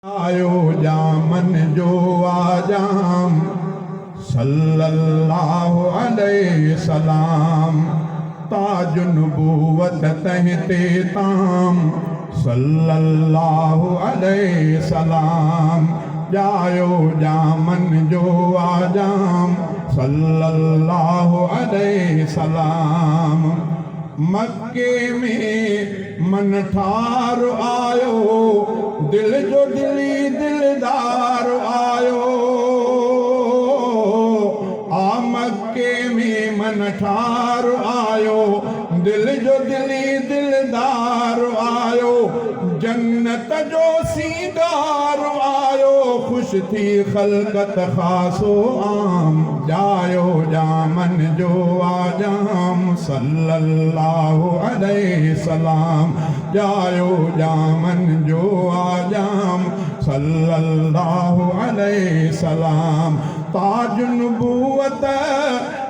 आयो जामन जो आजाम सल्लल्लाहु अलैहि सलाम ताज नबूवत तहते ताम सल्लल्लाहु अलैहि सलाम जायो जामन जो आजाम सल्लल्लाहु अलैहि सलाम। मक्के में मन ठार आयो दिल जो दिली दिलदार आयो आ मक्के में मन ठार आयो दिल जो दिली दिलदार आयो जन्नत जो सीदार आयो खुश थी खलकत खासो आम जायो जामन जो आजाम सल्लल्लाहु अलैहि सलाम जायो जामन जो आजाम सल्लल्लाहु अलैहि सलाम ताज नबूवत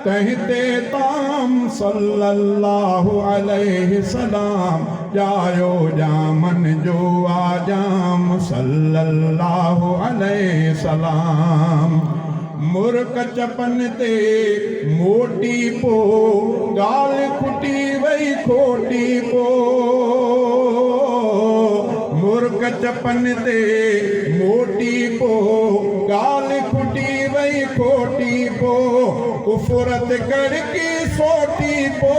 कहते ताम सल्लल्लाहु अलैहि सलाम जायो जामन जो आजाम सल्लल्लाहु अलैहि सलाम। मुर्क चपन ते मोटी पो गाल खुटी वही खोटी पो मुर्क चपन ते मोटी पो गाल खुटी वही खोटी पो कुफरत करके सोटी पो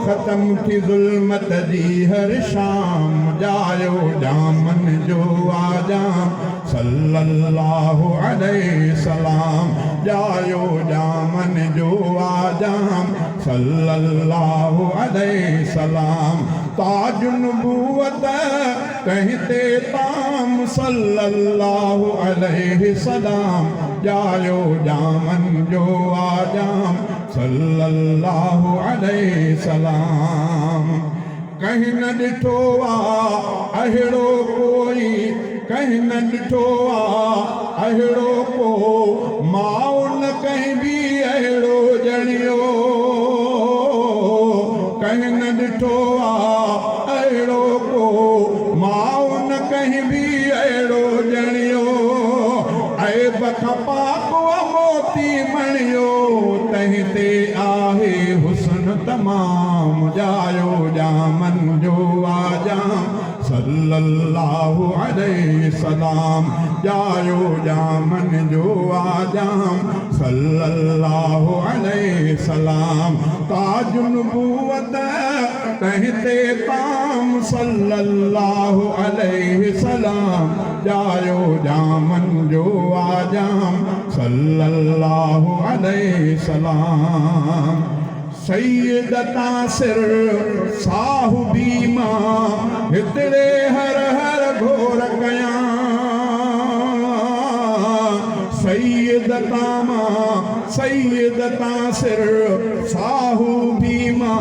खत्म थी जुल्मत जी हर शाम जायो जामन जो आजाम सल्लल्लाहु अलैहि सलाम जायो जामन जो आजाम सल्लल्लाहु अलैहि सलाम ताज नबूवत कहते ताम सल्लल्लाहु अलैहि सलाम जायो जामन जो आजाम सल्लल्लाहु अलैहि सलाम। कहीं न ॾिठो आ अहिड़ो कोई कहीं न ॾिठो आ अहिड़ो को माउ न कहीं भी अहिड़ो ॼणियो कहीं न ॾिठो आ अहिड़ो को माउ न कहीं भी अहिड़ो ॼणियो ऐब खपाको मोती मणियो तहीं ते आहे हुस्न तमाम जायो जामन जो आजाम सल्लल्लाहु अलैहि सलाम जायो जामन जो आजाम सल्लल्लाहु अलैहि सलाम ताज नबूवत कहते ताम सल्लल्लाहु अलैहि सलाम जायो जामन जो आजाम सल्लल्लाहु अलैहि सलाम। सैयदता सिर साहु बीमा हितड़े हर हर घोर कया सैयदता मां सैयदता सिर साहु बीमा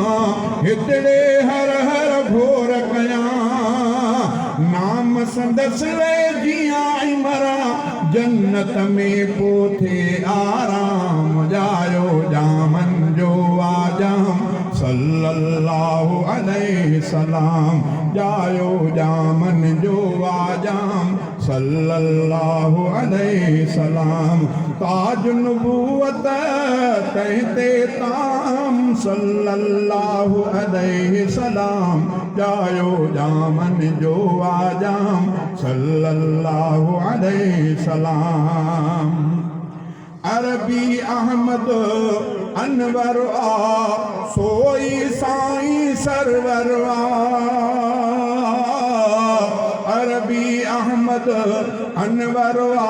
हितड़े हर हर घोर कया नाम संदस ले जिया मरा जन्नत में पोथे आराम जायो जामन जो आजाम सल्लल्लाहु अलैहि सलाम जायो जामन जो आजाम सल्लल्लाहु अलैहि सलाम ताज नबूवत कहते ताम सल्लल्लाहु अलैहि सलाम जायो जामन जो आजाम सल्लल्लाहु अलैहि सलाम। अरबी अहमद अनवर आ सोई साईं सरवर अरबी अहमद अनवर आ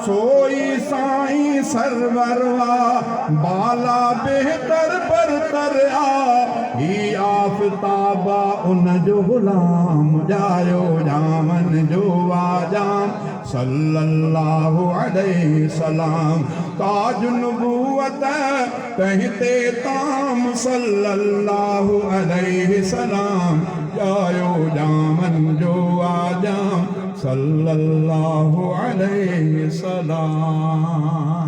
सोई साईं सरवर बाला बेहतर बरतर आ ही आफताबा उन जो गुलाम जायो जामन जो आजाम सल्लल्लाहु अलैहि सलाम ताज नबूवत कहते ताम सल्लल्लाहु अलैहि सलाम जायो जामन जो आजाम सल्लल्लाहु अलैहि सलाम।